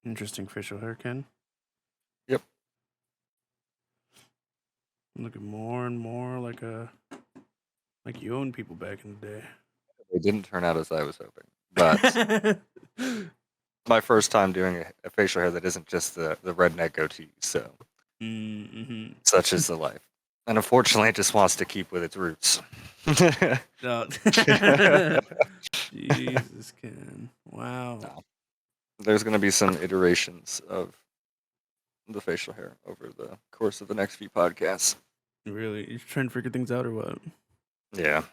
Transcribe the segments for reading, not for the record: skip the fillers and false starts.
Interesting facial hair, Ken. Yep. Looking more and more like you owned people back in the It didn't turn out as I was hoping, but day. my first time doing a facial hair that isn't just the redneck goatee, so Mm-hmm. such is the life. And unfortunately, it just wants to keep with its roots. No. Jesus, Ken. Wow. No. There's going to be some iterations of the facial hair over the course of the next few podcasts. Really? You're trying to figure things out or what? Yeah.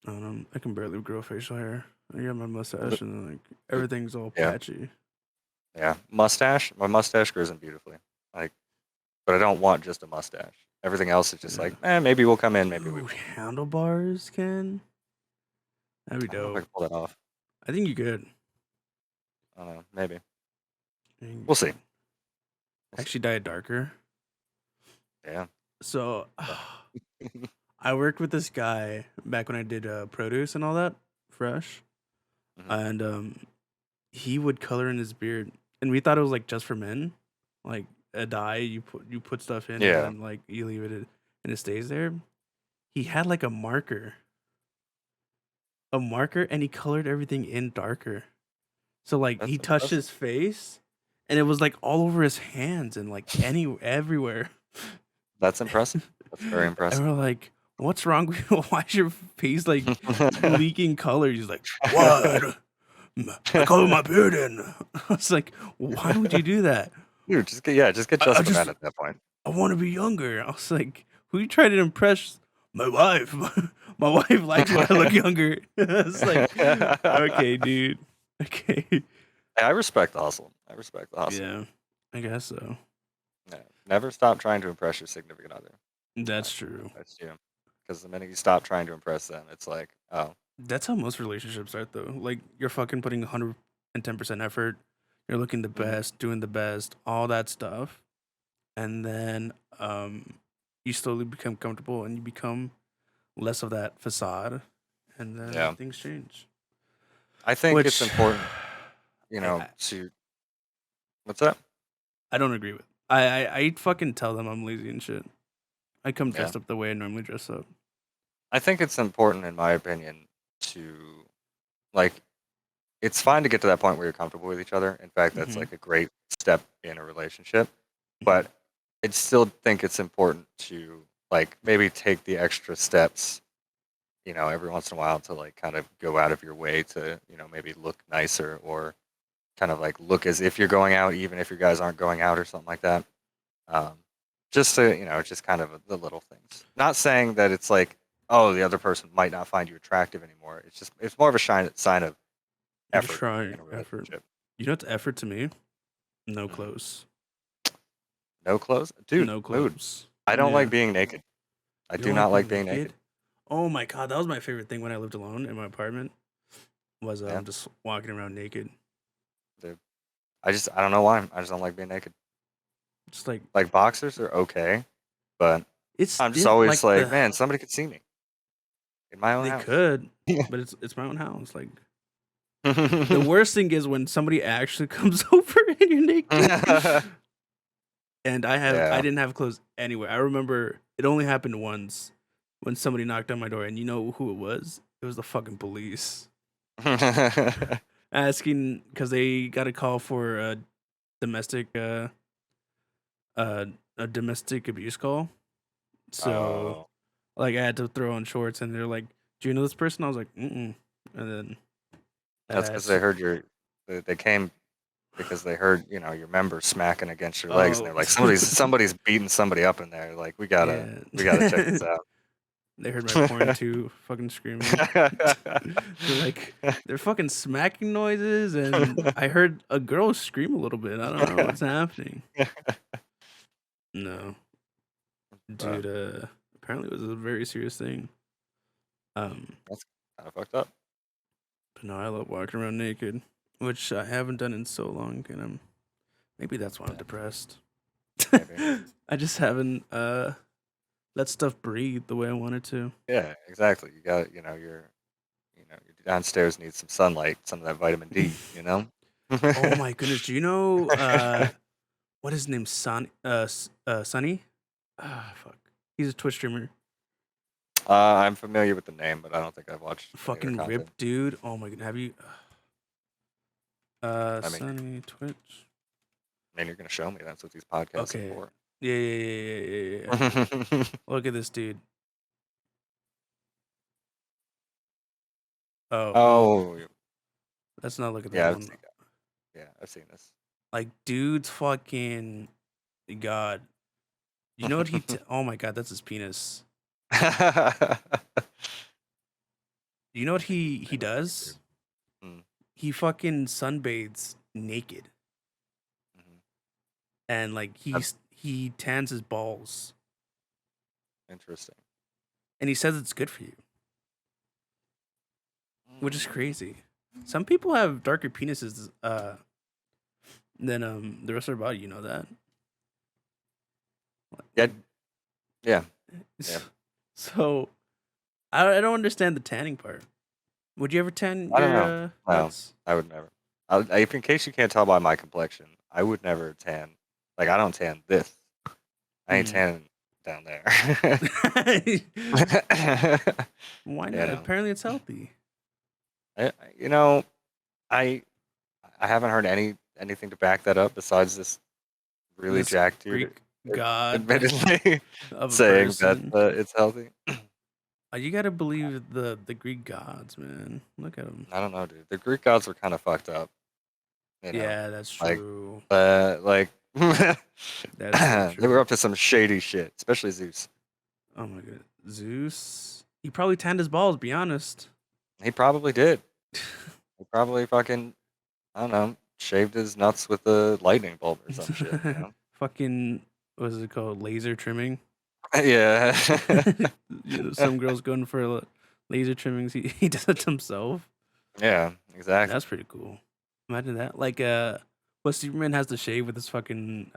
I don't know. I can barely grow facial hair. I got my The- mustache and like everything's all yeah. patchy. Yeah. Mustache. My mustache grows in beautifully. Like, but I don't want just a mustache. Everything else is just Yeah. like, maybe we'll come in, maybe we Ooh, won't. handlebars, Ken? That'd be I don't know if I dope. can pull that off. I think you could. I don't know. Maybe. I think you We'll see. could. Actually dye it darker. Yeah. So I worked with this guy back when I did produce and all that, fresh. Mhm. And he would color in his beard. And we thought it was like just for men. Like a dye, you put stuff in and Yeah. then like you leave it and it stays there. He had like a marker. A marker and he colored everything in darker. So like That's he touched impressive. his face and it was like all over his hands and like everywhere. That's impressive. That's very And impressive. we're like, what's wrong with you? Why is your face like leaking color? He's like, what? I colored my beard in. I was like, why would you do that? Dude, just get I just for just men at that point. I want to be younger. I was like, who you trying to impress? My wife. My wife likes when I look younger. It's like, okay, dude. Okay. I respect the hustle. I respect the hustle. Yeah, I guess so. Yeah. Never stop trying to impress your significant other. That's true. That's you. Because the minute you stop trying to impress them, it's like, oh, That's how most relationships start, though. Like, you're fucking putting 110% effort. You're looking the mhm. best, doing the best, all that stuff. And then you slowly become comfortable and you become less of that facade. And then Yeah. things change. I think it's Which important, I, I, to what's that? I don't agree with. I fucking tell them I'm lazy and shit. I come Yeah. dressed up the way I normally dress up. I think it's important, in my opinion, to like. It's fine to get to that point where you're comfortable with each other. In fact, that's Hmm. like a great step in a relationship. Hmm. But I still think it's important to like maybe take the extra steps, every once in a while to like kind of go out of your way to, maybe look nicer or kind of like look as if you're going out, even if your guys aren't going out or something like that. Um, just to, just kind of the little things. Not saying that it's like, oh, the other person might not find you attractive anymore. It's more of a sign of I'm just effort trying in a effort. relationship. You know what's effort to me? No Mhm. clothes. No clothes, dude. No Mood. clothes. I don't like Yeah. being naked. I You do don't not like like being being naked. naked? Oh my god, that was my favorite thing when I lived alone in my apartment. Was Yeah, just walking around naked. dude. I don't know why. I just don't like being naked. Just like Like boxers are okay, but it's I'm just it always like like, man, somebody could see me in my own they house. could, but it's my own house. Like the worst thing is when somebody actually comes over and you're naked. And I Yeah. didn't have clothes anywhere. I remember it only happened once when somebody knocked on my door, and you know who it was? It was the fucking police asking because they got a call for domestic uh a domestic abuse call. So Oh, like I had to throw on shorts, and they're like, "Do you know this person?" I was like, "Mm," and then that's because they that's heard they came because they heard, your members smacking against your legs, and oh they're like, somebody's beating somebody up in there. Like, yeah. we gotta check this out. They heard my porn too, fucking screaming. They're like they're fucking smacking noises, and I heard a girl scream a little bit. I don't know what's happening. No, But dude. Apparently it was a very serious thing. that's kind of fucked up. But no, I love walking around naked, which I haven't done in so long, and maybe that's why I'm Yeah, depressed. maybe. I just haven't let stuff breathe the way I wanted to. Yeah, exactly. Your downstairs needs some sunlight, some of that vitamin D. Oh my goodness, do you know what is his name? Sonny? Ah, fuck. He's a Twitch streamer. I'm familiar with the name, but I don't think I've watched any of their Fucking content. ripped dude. Oh my god, have you I mean, Sonny Twitch? you're gonna show me. That's what these podcasts Okay. are Yeah. for. Look at this dude. Oh, Oh, let's not look at that yeah, one. I've seen this. Like, dude's fucking god. You know what oh my god, that's his penis. You know what he does? Mm, He fucking sunbathes naked, mhm. and like That's he tans his balls, interesting. and he says it's good for you, which is Mm, crazy. Some people have darker penises than the rest of their body. You know that? Yeah, Like, yeah, yeah. so I don't understand the tanning part. Would you ever tan I don't your know. No, nuts? I would never. If in case you can't tell by my complexion, I would never tan. Like I don't tan this. I ain't Mm. tanning down there. Why You not? know, Apparently, it's healthy. you know, I I haven't heard anything to back that up besides this really This jacked dude, Greek god admittedly of a saying that person. it's healthy. You gotta believe the Greek gods, man. Look at them. I don't know, dude. The Greek gods were kind of fucked up, you know, Yeah, that's like, true. like That's so they were true. up to some shady shit, especially Zeus. Oh my god, Zeus. He probably tanned his balls. Be honest. He probably did. He probably fucking, I don't know, shaved his nuts with a lightning bolt or some shit, you know? Fucking, what is it called? Laser trimming. Yeah. Some girls going for laser trimmings. He does it himself. Yeah, exactly. That's pretty cool. Imagine that. Like, what Superman has to shave with his fucking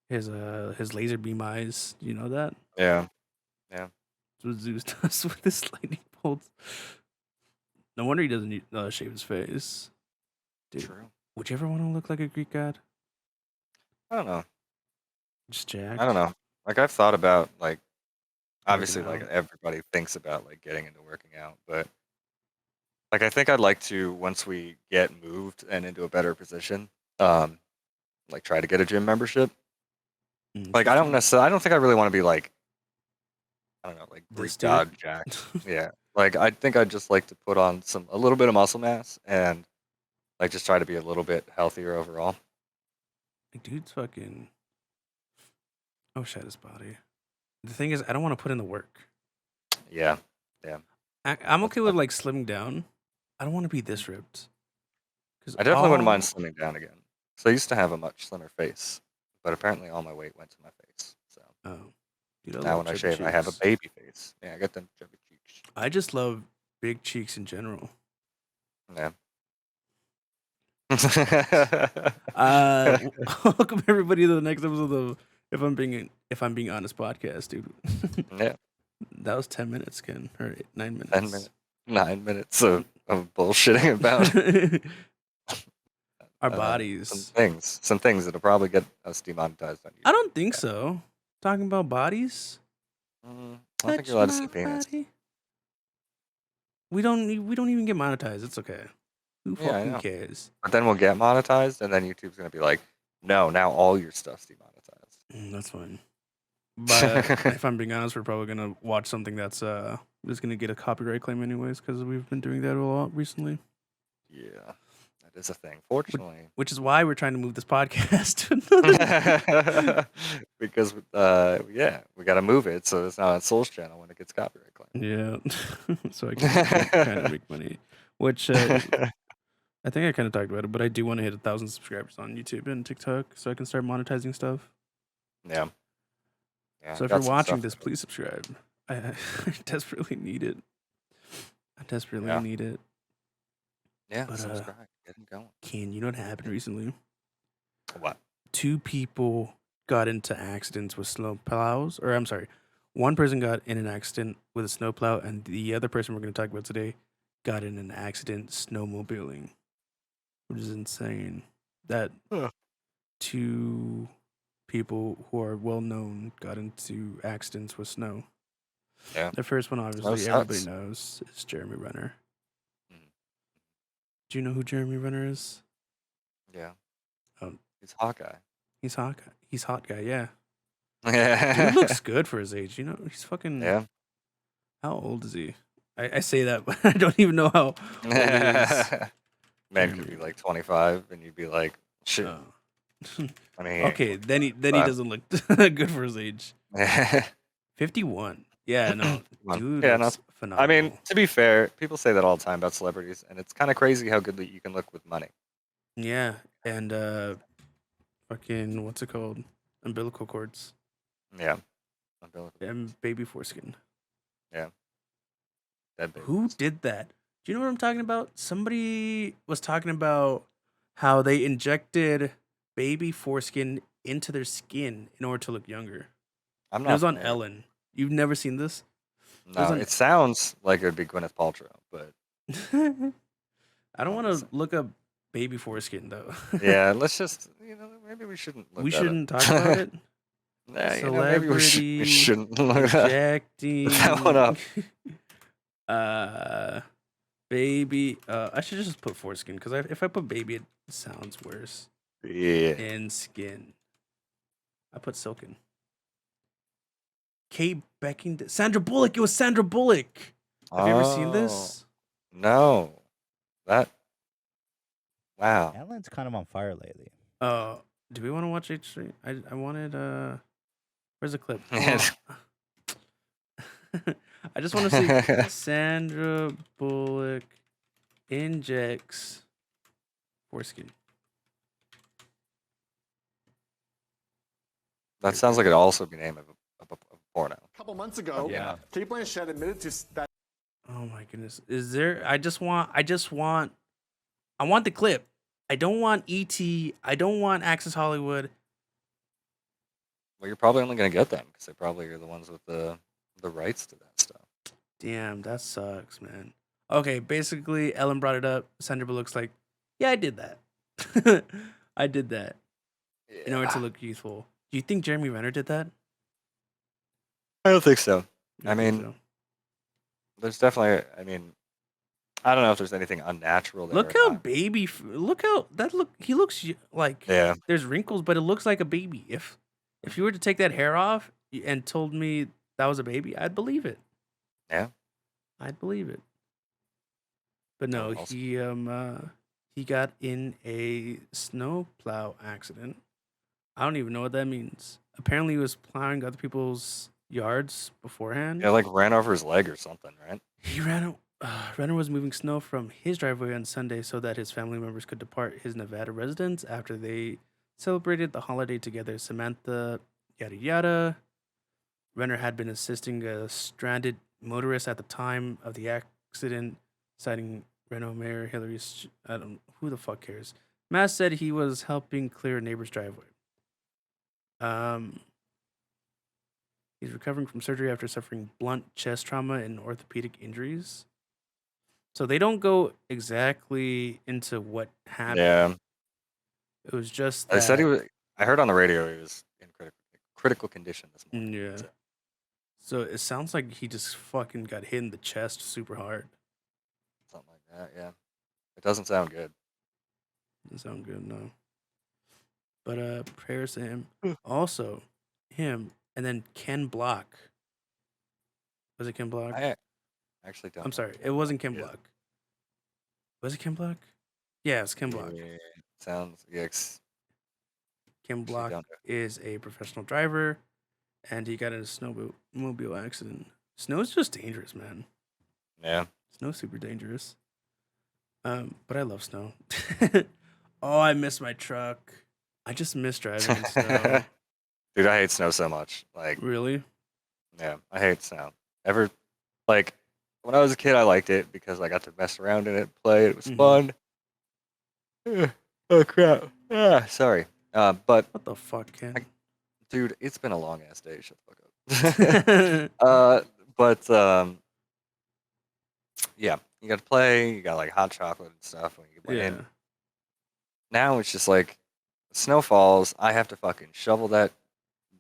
his laser beam eyes. You know that? Yeah, yeah. That's what Zeus does with his lightning bolts. No wonder he doesn't shave his face. Dude, True. would you ever want to look like a Greek god? I don't know. Just I don't jacked, know. Like I've thought about like working obviously like out. everybody thinks about like getting into working out, but like I think I'd like to once we get moved and into a better position, um, like try to get a gym membership. Like Interesting. I don't think I really want to be like I don't know, like This Greek dude. god jacked. Yeah. Like I think I'd just like to put on a little bit of muscle mass and like just try to be a little bit healthier overall. Like, dude's fucking. Oh shit, his body. The thing is, I don't want to put in the work. Yeah. Yeah. I'm That's okay with tough. like slimming down. I don't want to be this ripped. Cause I definitely wouldn't mind all slimming down again. So I used to have a much slimmer face, but apparently all my weight went to my face. So oh, dude, I now love when I chubby shave, I have a cheeks. baby face. Yeah, I got them chubby cheeks. I just love big cheeks in general. Yeah. Uh, welcome everybody to the next episode of If I'm being honest podcast, dude. Yeah. That was 10 minutes, Ken, or 9 minutes. 10 minutes. 9 minutes of bullshitting about Our some bodies. things. Some things that'll probably get us demonetized on I YouTube. don't think so. Talking about bodies. I don't think Touch you're allowed to say my penis. body. We don't even get monetized. It's okay. Who Yeah, I fucking know. cares? But then we'll get monetized, and then YouTube's gonna be like, no, now all your stuff's demonetized. That's fine. But if I'm being honest, we're probably gonna watch something that's just gonna get a copyright claim anyways, because we've been doing that a lot recently. Yeah, that is a thing. Fortunately, Which is why we're trying to move this podcast to another. because yeah, we gotta move it so it's not on Soul's channel when it gets copyright claimed. Yeah, so I can kind of make money. Which I think I kind of talked about it, but I do want to hit 1,000 subscribers on YouTube and TikTok so I can start monetizing stuff. Yeah, yeah. So I if you're got some watching stuff. this, please subscribe. I desperately need it. I desperately Yeah, need it. yeah. But Subscribe. Get them going. Ken, you know what happened recently? What? 2 people got into accidents with snow plows, or I'm sorry, one person got in an accident with a snowplow, and the other person we're going to talk about today got in an accident snowmobiling. which is insane. That Huh. 2 people who are well known got into accidents with snow. Yeah. The first one, Snow obviously, everybody sucks. knows is Jeremy Renner. Mhm. Do you know who Jeremy Renner is? Yeah. Um, He's Hawkeye. he's hot. He's hot guy. Yeah, dude Yeah. looks good for his age. You know, he's fucking. Yeah. How old is he? I say that, but I don't even know how old he is. Man could Jeremy be Renner. like 25, and you'd be like, shit. Oh. I mean, he ain't Okay, then he 25. doesn't look good for his age. Come 51. Yeah, no, on. dude Yeah, no. looks I mean, phenomenal. to be fair, people say that all the time about celebrities, and it's kind of crazy how good that you can look with money. Yeah, and fucking what's it called? Umbilical cords Yeah. Umbilical cords. and baby foreskin. Yeah. Dead Who babies. did that? Do you know what I'm talking about? Somebody was talking about how they injected baby foreskin into their skin in order to look younger. I'm And it not was on familiar. Ellen. You've never seen this? It was No, on. it sounds like it would be Gwyneth Paltrow, but I don't I'm want just to saying. look up baby foreskin though. Yeah, let's just, maybe we shouldn't look We that shouldn't talk about up. it. Nah, maybe we Celebrity shouldn't look that one injecting up. uh baby. I should just put foreskin because if I put baby, it sounds worse. Yeah. In skin, I put silken. Kate Beckingsale, Sandra Bullock. It was Sandra Bullock. Have you ever seen Oh, this? no. That, wow. Ellen's kind of on fire lately. Do we want to watch H3? I wanted where's the clip? Man. I just want to see Sandra Bullock injects foreskin. That sounds like it'd also be named of a porno. A couple months ago, Yeah. Kate Blanchett admitted that Oh my goodness. Is there I want the clip. I don't want ET. I don't want Access Hollywood. Well, you're probably only going to get them because they probably are the ones with the rights to that stuff. Damn, that sucks, man. Okay, basically Ellen brought it up. Sandra Bullock's like, yeah, I did that. I did that in order to look youthful. Do you think Jeremy Renner did that? I don't think so. You I think mean, so? there's definitely, I don't know if there's anything unnatural there Look or how not. baby. Look how that look. He looks like Yeah. there's wrinkles, but it looks like a baby. If you were to take that hair off and told me that was a baby, I'd believe it. Yeah. I'd believe it. But no, Also- he got in a snowplow accident. I don't even know what that means. Apparently, he was plowing other people's yards beforehand. Yeah, like ran over his leg or something, right? He Renner was moving snow from his driveway on Sunday so that his family members could depart his Nevada residence after they celebrated the holiday together. Samantha, yada yada. Renner had been assisting a stranded motorist at the time of the accident, citing Reno Mayor Hillary's. I don't. Who the fuck cares? Mass said he was helping clear a neighbor's driveway. He's recovering from surgery after suffering blunt chest trauma and orthopedic injuries. So they don't go exactly into what happened. Yeah. It was just They said he that. was. I heard on the radio he was in critical condition this morning. Yeah. That's it. So it sounds like he just fucking got hit in the chest super hard. Something like that. Yeah. It doesn't sound good. Doesn't sound good, no. But prayers to him. Also, him and then Ken Block. Was it Ken Block? I actually don't. I'm know sorry, who it wasn't Ken is. Block. Was it Ken Block? Yeah, it's Ken Block. Yeah, sounds. Yeah. Ken Block don't is a professional driver, and he got in a snowmobile accident. Snow's just dangerous, man. Yeah. Snow's super dangerous. But I love snow. Oh, I miss my truck. I just miss driving in snow. Dude, I hate snow so much. Like, Really? yeah, I hate snow. Like, when I was a kid, I liked it because I got to mess around in it, play. It was Mhm. fun. Oh crap! Sorry. But What the fuck, Ken? dude, it's been a long ass day. Shut the fuck up. But yeah, you got to play. You got like hot chocolate and stuff when you get Yeah. in. now it's just like snow falls. I have to fucking shovel that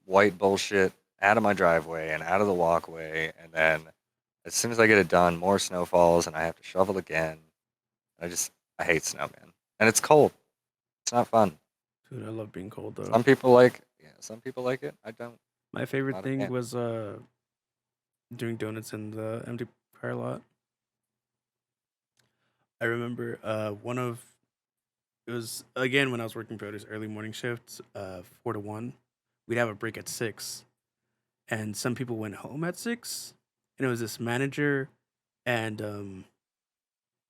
white bullshit out of my driveway and out of the walkway, and then as soon as I get it done, more snow falls, and I have to shovel again. I hate snow, man, and it's cold. It's not fun. Dude, I love being cold though. Some people like, yeah, some people like it. I don't. My favorite Not a thing fan. was doing donuts in the empty car lot. I remember one of it was again when I was working produce early morning shifts, 4 to 1. We'd have a break at 6, and some people went home at 6, and it was this manager and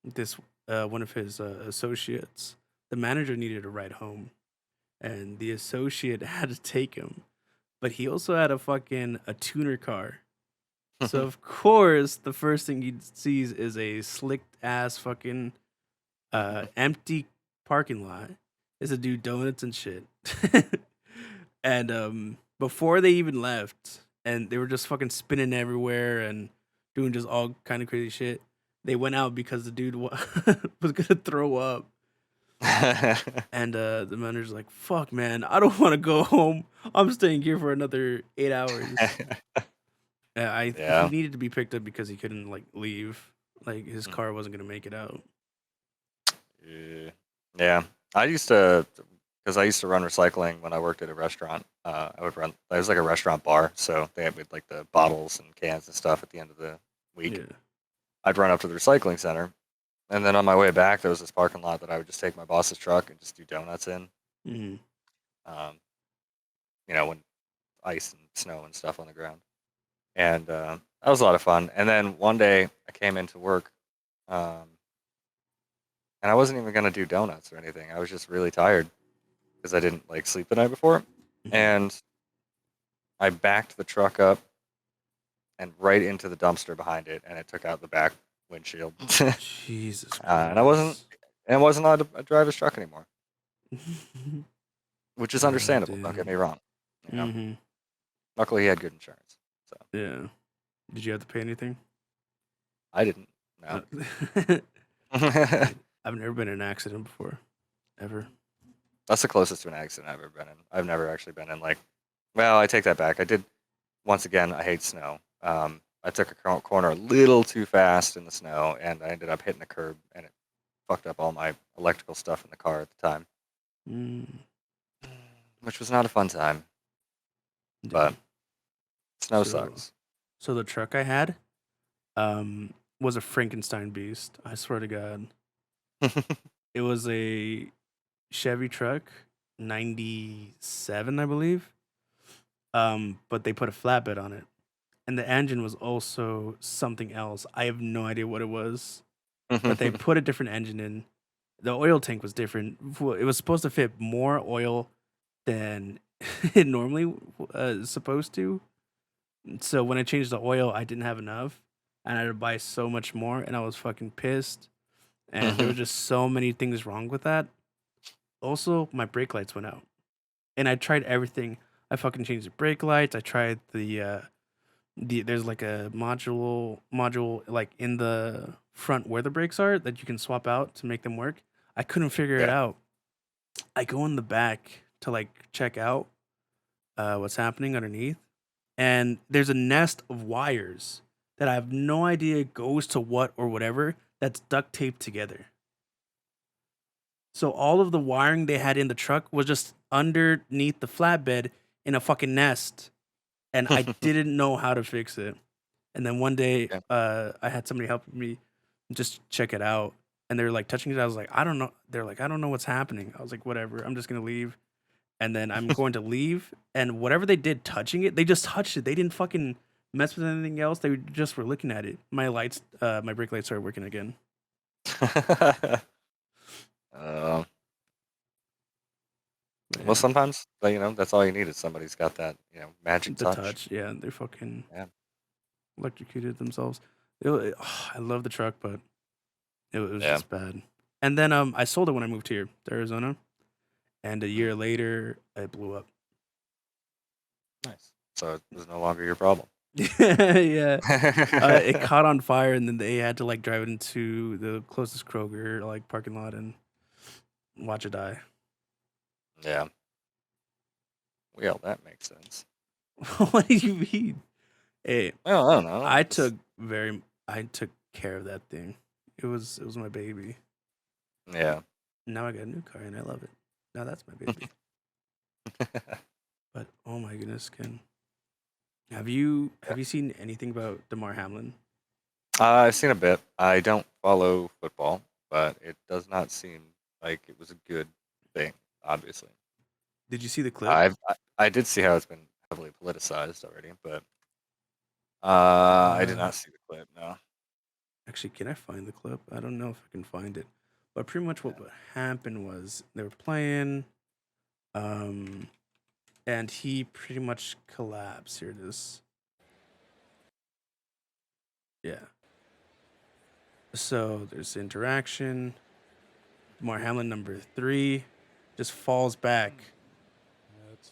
this one of his associates. The manager needed a ride home, and the associate had to take him, but he also had a tuner car. So of course, the first thing he sees is a slicked ass fucking empty parking lot. Is to do donuts and shit. And before they even left, and they were just fucking spinning everywhere and doing just all kind of crazy shit. They went out because the dude was gonna throw up, and the manager's like, "Fuck, man, I don't want to go home. I'm staying here for another 8 hours." He Yeah. needed to be picked up because he couldn't like leave. Like his Mm. car wasn't gonna make it out. Yeah. I used to, because I used to run recycling when I worked at a restaurant. I would run. It was like a restaurant bar, so they had like the bottles and cans and stuff at the end of the week. Yeah. I'd run up to the recycling center, and then on my way back, there was this parking lot that I would just take my boss's truck and just do donuts in. Hmm. When ice and snow and stuff on the ground, and that was a lot of fun. And then one day I came into work, um, and I wasn't even gonna do donuts or anything. I was just really tired because I didn't like sleep the night before, and I backed the truck up and right into the dumpster behind it, and it took out the back windshield. Jesus Christ. And I wasn't allowed to drive his truck anymore, which is God understandable. Don't get damn. me wrong. You know, Hmm. luckily he had good insurance, so Yeah. Did you have to pay anything? I didn't. No. I've never been in an accident before, ever. That's the closest to an accident I've ever been in. I've never actually been in like. Well, I take that back. I did. Once again, I hate snow. I took a corner a little too fast in the snow, and I ended up hitting a curb, and it fucked up all my electrical stuff in the car at the time, Mm, which was not a fun time. dude. But snow So, sucks. so the truck I had, was a Frankenstein beast. I swear to God, it was a Chevy truck, 97, I believe. But they put a flatbed on it, and the engine was also something else. I have no idea what it was, but they put a different engine in. The oil tank was different. It was supposed to fit more oil than it normally is supposed to. So when I changed the oil, I didn't have enough, and I had to buy so much more, and I was fucking pissed. And there were just so many things wrong with that. Also, my brake lights went out, and I tried everything. I fucking changed the brake lights. I tried the there's like a module like in the front where the brakes are that you can swap out to make them work. I couldn't figure it Yeah. out. I go in the back to like check out what's happening underneath, and there's a nest of wires that I have no idea goes to what or whatever that's duct taped together. So all of the wiring they had in the truck was just underneath the flatbed in a fucking nest, and I didn't know how to fix it. And then one day, Yeah. I had somebody help me just check it out, and they were like touching it. I was like, I don't know. They're like, I don't know what's happening. I was like, whatever. I'm just gonna leave. And then I'm going to leave, and whatever they did touching it, they just touched it. They didn't fucking mess with anything else. They just were looking at it. My brake lights started working again. Well, Yeah. sometimes that's all you need is somebody's got that magic The touch. touch, yeah, they fucking Yeah. electrocuted themselves. I love the truck, but it was Yeah. just bad. And then I sold it when I moved here to Arizona, and a year later it blew up. Nice. So it was no longer your problem. Yeah, it caught on fire, and then they had to like drive it into the closest Kroger like parking lot, and watch it die. Yeah. Well, that makes sense. What do you mean? Hey, Well, I don't know. I Just, took care of that thing. It was my baby. yeah. Now I got a new car and I love it. Now that's my baby. But oh my goodness, Ken. Have you seen anything about Damar Hamlin? I've seen a bit. I don't follow football, but it does not seem like it was a good thing. Obviously, Did you see the clip? I did see how it's been heavily politicized already, but I did not see the clip. No. Actually, can I find the clip? I don't know if I can find it. But pretty much what Yeah. happened was they were playing, um, and he pretty much collapsed. Here it is. Yeah. So there's interaction. Damar Hamlin, number 3, just falls back That's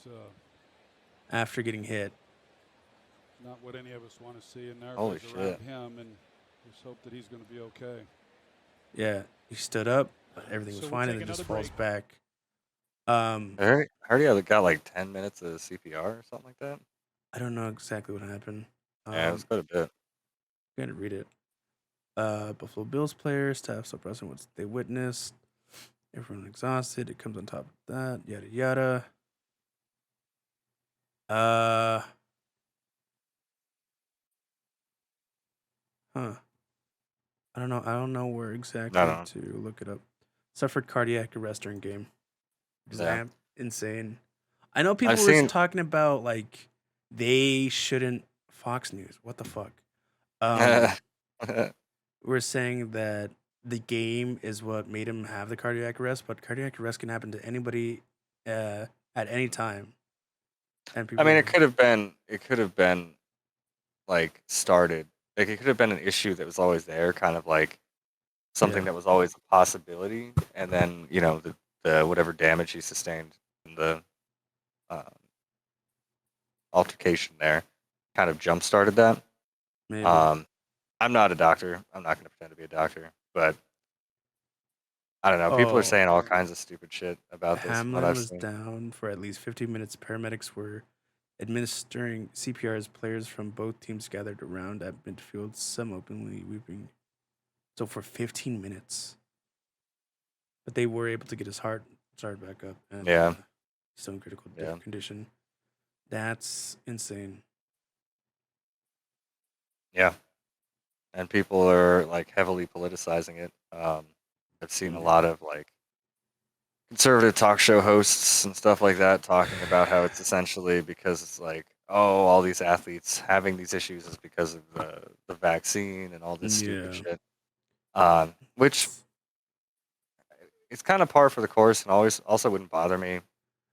after getting hit. not what any of us want to see in there. Holy Goes around shit. him, and just hope that he's going to be okay. Yeah, he stood up, but everything was So we'll fine, take and then just another falls back. Um, I heard he got like 10 minutes of CPR or something like that. I don't know exactly what happened. Yeah, it was quite a bit. I'm gonna read it. Buffalo Bills players, staff suppressing what they witnessed. Everyone exhausted. It comes on top of that. Yada yada. Huh. I don't know. I don't know where exactly I don't to look it up. Suffered cardiac arrest during game. Yeah. Insane. I know people I've were seen. talking about like they shouldn't Fox News. What the fuck? We're saying that the game is what made him have the cardiac arrest, but cardiac arrest can happen to anybody at any time. And I people, mean, it could have been. It could have been like started. Like it could have been an issue that was always there, kind of like something Yeah. that was always a possibility, and then the whatever damage he sustained in the uh, altercation there kind of jump started that. Maybe. I'm not a doctor. I'm not going to pretend to be a doctor, but I don't know. People are Oh, saying all kinds of stupid shit about this from what Hamlin I've was seen. down for at least 15 minutes. Paramedics were administering CPR as players from both teams gathered around at midfield, some openly weeping. So for 15 minutes. But they were able to get his heart started back up, and Yeah. he's still in critical Yeah. condition. That's insane. Yeah, and people are like heavily politicizing it. I've seen a lot of like conservative talk show hosts and stuff like that talking about how it's essentially because it's like, oh, all these athletes having these issues is because of the vaccine and all this stupid Yeah. shit. Which it's kind of par for the course and always also wouldn't bother me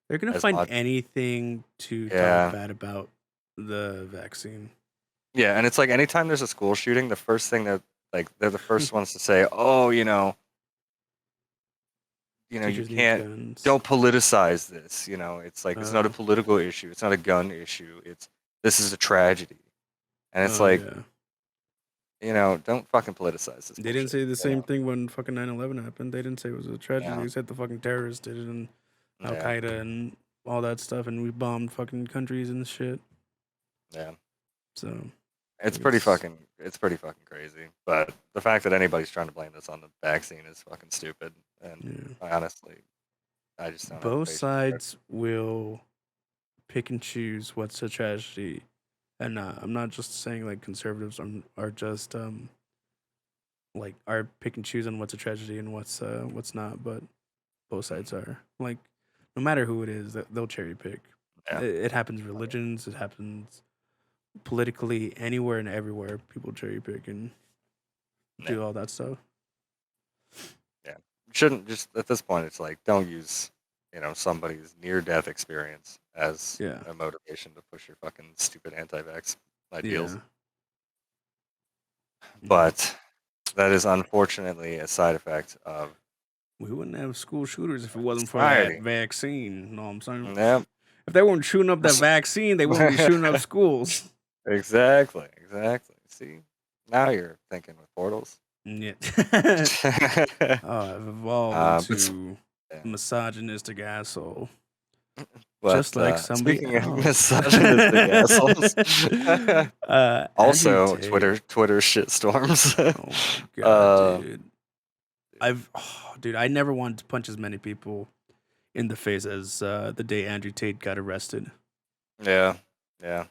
They're gonna as find much. anything to Yeah. talk bad about the vaccine. Yeah, and it's like anytime there's a school shooting, the first thing that like they're the first ones to say, oh, you Teachers need can't guns. don't politicize this. It's like it's not a Oh. political issue. It's not a gun issue. This is a tragedy, and it's Oh, like yeah. don't fucking politicize this. They didn't bullshit, say the you same know? thing when fucking 9/11 happened. They didn't say it was a tragedy. Yeah. They said the fucking terrorists did it and Al Yeah, Qaeda and all that stuff, and we bombed fucking countries and shit. yeah. So It's pretty It's- fucking crazy. But the fact that anybody's trying to blame this on the vaccine is fucking stupid. And yeah. honestly, I just don't have Both patience for it. sides will pick and choose what's a tragedy, and I'm not just saying like conservatives are just like are pick and choose on what's a tragedy and what's not, but both sides are like no matter who it is, they'll cherry pick. Yeah. It happens in religions, it happens politically, anywhere and everywhere. People cherry pick and do all that stuff. Shouldn't just at this point it's like don't use somebody's near death experience as Yeah. a motivation to push your fucking stupid anti-vax ideals. Yeah. But that is unfortunately a side effect of We wouldn't have school shooters if it wasn't for society. that vaccine. You know what I'm saying? Yeah, If they weren't shooting up that vaccine, they wouldn't be shooting up schools. exactly. See, now you're thinking with portals. Yeah. I've evolved But into misogynistic asshole. But Just like somebody speaking of else. misogynistic assholes, Andrew also Tate. Twitter shitstorms. Oh my god, uh, dude. Dude, I never wanted to punch as many people in the face as the day Andrew Tate got arrested. yeah, yeah.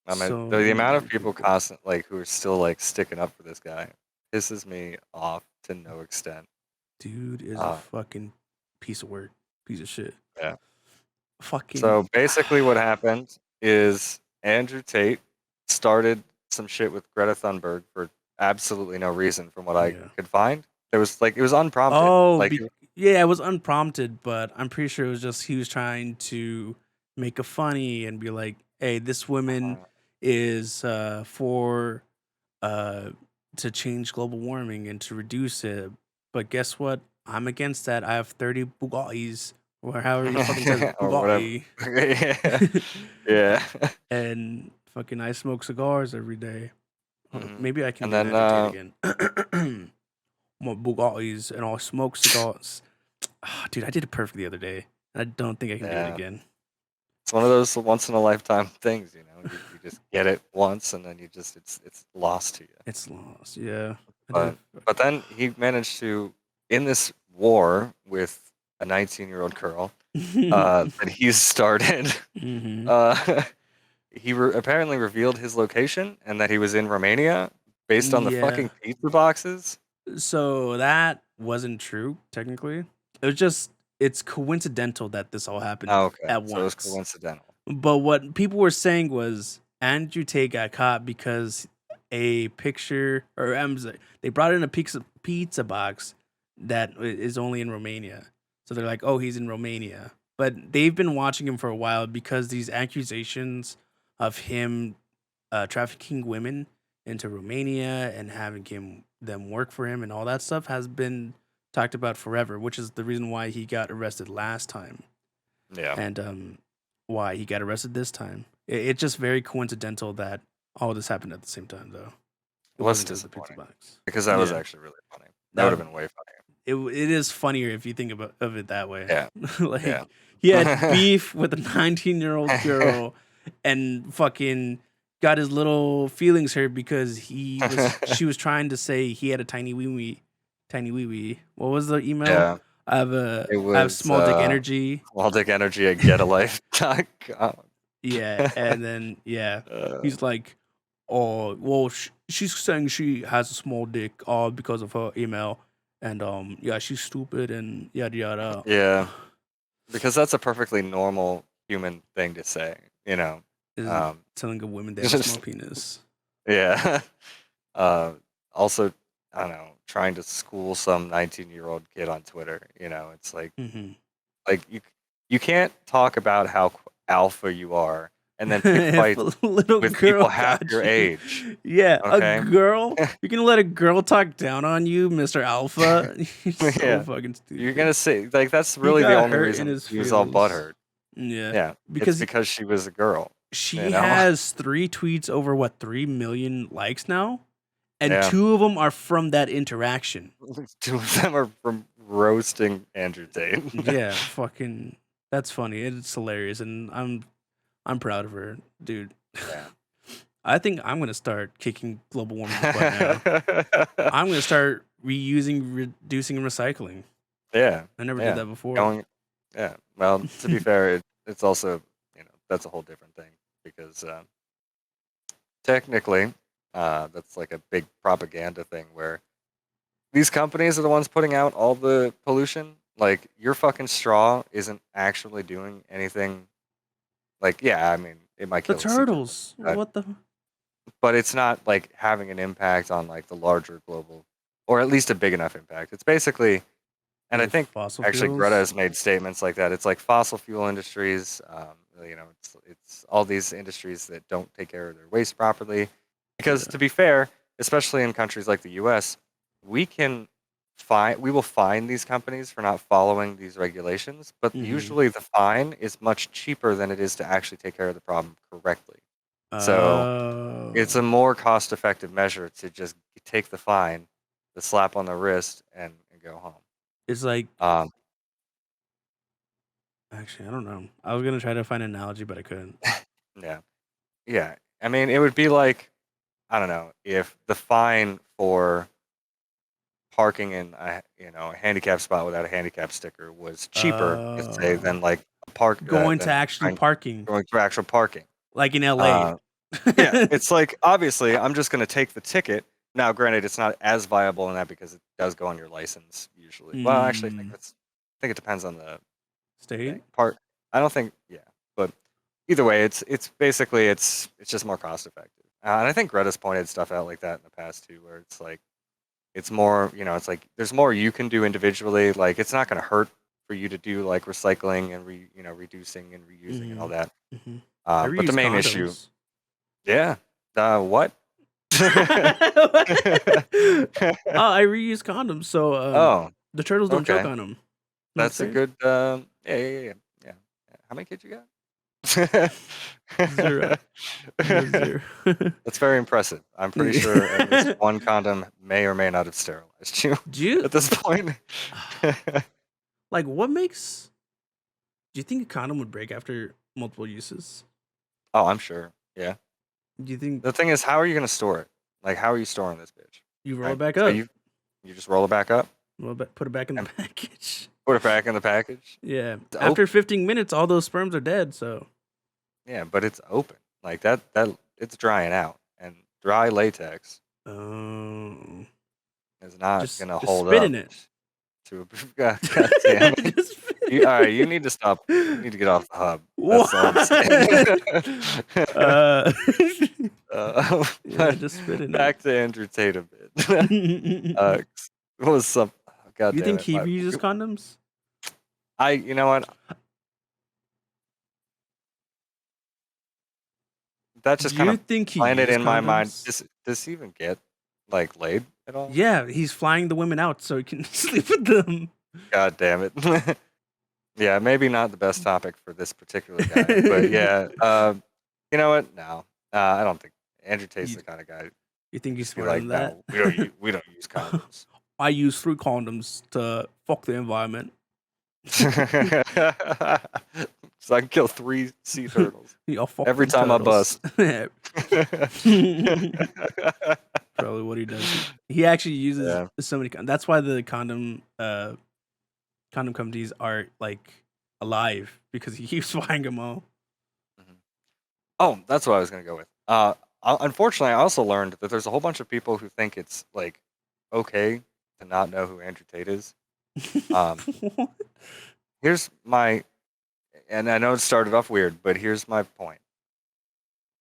I mean, So the amount of many people who are still like sticking up for this guy pisses me off to no extent. Dude is a Uh, fucking piece of work. Piece of shit. yeah. Fucking. So basically, what happened is Andrew Tate started some shit with Greta Thunberg for absolutely no reason, from what I Yeah. could find. It was unprompted. Oh, Like, yeah, it was unprompted, but I'm pretty sure it was just he was trying to make a funny and be like, "Hey, this woman is for to change global warming and to reduce it, but guess what? I'm against that. I have 30 Bugattis, or however you fucking says or whatever. Bugatti, Yeah. and fucking I smoke cigars every day. Mhm. Maybe I can And do then, Andrew Tate again. More Bugattis and I'll smoke cigars. Dude, I did it perfect the other day. I don't think I can do it Yeah. again. It's one of those once in a lifetime things, you know. You just get it once, and then it's lost to you. It's lost, yeah. But then he managed to, in this war with a 19-year-old girl that he started, Mhm. he apparently revealed his location and that he was in Romania based on the Yeah. fucking pizza boxes. So that wasn't true, technically. It's coincidental that this all happened Oh, okay, at so it was once. coincidental. But what people were saying was Andrew Tate got caught because a picture, or they brought in a pizza box that is only in Romania. So they're like, oh, he's in Romania. But they've been watching him for a while because these accusations of him trafficking women into Romania and having them work for him and all that stuff has been talked about forever, which is the reason why he got arrested last time. Yeah. And why he got arrested this time. It's just very coincidental that all this happened at the same time, though. It was wasn't just the pizza disappointing box. because that was Yeah. actually really funny. That would have That been way funnier. it is funnier if you think of it that way. Yeah. Like Yeah. he had beef with a 19-year-old girl and fucking got his little feelings hurt because she was trying to say he had a tiny wee wee. What was the email? Yeah. I have small dick energy. Small dick energy at getalife.com. Yeah, and then he's like, "Oh, well, she's saying she has a small dick, all because of her email, and yeah, she's stupid and yada yada." Yeah, because that's a perfectly normal human thing to say, you know. Is telling a woman they have a small penis. Yeah. Also, I don't know, trying to school some 19-year-old kid on Twitter, you know, it's like, like you can't talk about how alpha you are and then pick fights with people half your age. Yeah, okay? a girl. You're gonna let a girl talk down on you, Mr. Alpha? You're so Yeah. fucking stupid. You're gonna say like that's really the got only hurt in reason his he was all feelings. butthurt. Yeah, Yeah, it's because she was a girl. she you know? has 3 tweets over 3 million likes now, and Yeah. 2 of them are from that interaction. 2 of them are from roasting Andrew Tate. Yeah, fucking, that's funny. It's hilarious, and I'm proud of her, dude. Yeah. I think I'm gonna start kicking global warming butt now. I'm gonna start reusing, reducing, and recycling. Yeah. I never did that before. Yeah. Well, to be fair, it's also, you know, that's a whole different thing because technically, that's like a big propaganda thing where these companies are the ones putting out all the pollution. Like your fucking straw isn't actually doing anything. Like, yeah, I mean, it might The kill the sea turtles. turtles, What the? but it's not like having an impact on like the larger global, or at least a big enough impact. It's basically, and I Like think fossil actually fuels? Greta has made statements like that. It's like fossil fuel industries. You know, it's all these industries that don't take care of their waste properly. Because to be fair, especially in countries like the U.S., we will fine these companies for not following these regulations, but usually the fine is much cheaper than it is to actually take care of the problem correctly. So it's a more cost-effective measure to just take the fine, the slap on the wrist, and go home. It's like Actually, I don't know. I was gonna try to find an analogy, but I couldn't. Yeah. Yeah. I mean, it would be like, I don't know, if the fine for parking in a handicap spot without a handicap sticker was cheaper, let's say, than like a park Going to than actually parking, going to actual parking. like in LA. Uh, yeah, it's like obviously I'm just gonna take the ticket. Now, granted, it's not as viable in that because it does go on your license usually. Well, actually, I think it depends on the State. part. I don't think, yeah, but either way, it's basically it's just more cost effective. And I think Greta's pointed stuff out like that in the past too, where it's like it's more, it's like there's more you can do individually. Like it's not going to hurt for you to do like recycling and reducing and reusing and all that. I But the reuse main issue, condoms. yeah, what? I reuse condoms, so Oh, the turtles don't choke okay. on them. That's a good. Yeah. How many kids you got? 0. Zero. That's very impressive. I'm pretty sure at least one condom may or may not have sterilized you Do you at this point. like what makes? Do you think a condom would break after multiple uses? Oh, I'm sure. Yeah. Do you think The thing is, how are you going to store it? Like, how are you storing this bitch? you roll it Right? back So up? you just roll it back up, Put it back in the and package. put it back in the package. Yeah. It's After open. 15 minutes, all those sperms are dead. So Yeah, but it's open. Like that it's drying out, and dry latex is not just going to just hold spit up in it. to a. God damn it. Just spit in All right, it. you need to stop. You need to get off the hub. That's all I'm saying. Yeah, just spit in Back to Andrew Tate a bit. it. What was some? God You damn think it! he uses condoms? You know what? That's just Do kind you of think he planted uses in my mind. condoms? Does he even get like laid at all? Yeah, he's flying the women out so he can sleep with them. God damn it. Yeah, maybe not the best topic for this particular guy, but yeah. You know what? No, I don't think Andrew Tate's the kind of guy. You think he's Just be smarter like, than that? no, we don't use condoms. I use 3 condoms to fuck the environment. So I can kill 3 sea turtles I'll fuck every them time I turtles. bust. Probably what he does. He actually uses so many. That's why the condom companies are like alive, because he keeps buying them all. Oh, that's what I was gonna go with. Unfortunately, I also learned that there's a whole bunch of people who think it's like okay to not know who Andrew Tate is. Here's my, and I know it started off weird, but here's my point.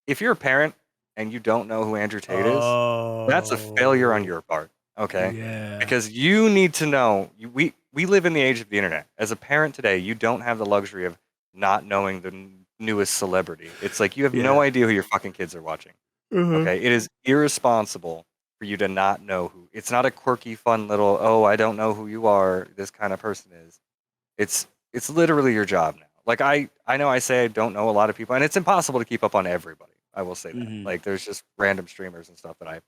If you're a parent and you don't know who Andrew Tate is, that's a failure on your part. Okay. Yeah. Because you need to know. We live in the age of the internet. As a parent today, you don't have the luxury of not knowing the newest celebrity. It's like you have no idea who your fucking kids are watching. Okay. It is irresponsible for you to not know who. It's not a quirky, fun little, oh, I don't know who you are, this kind of person is. It's literally your job now. Like I know I say I don't know a lot of people, and it's impossible to keep up on everybody. I will say that. Like there's just random streamers and stuff that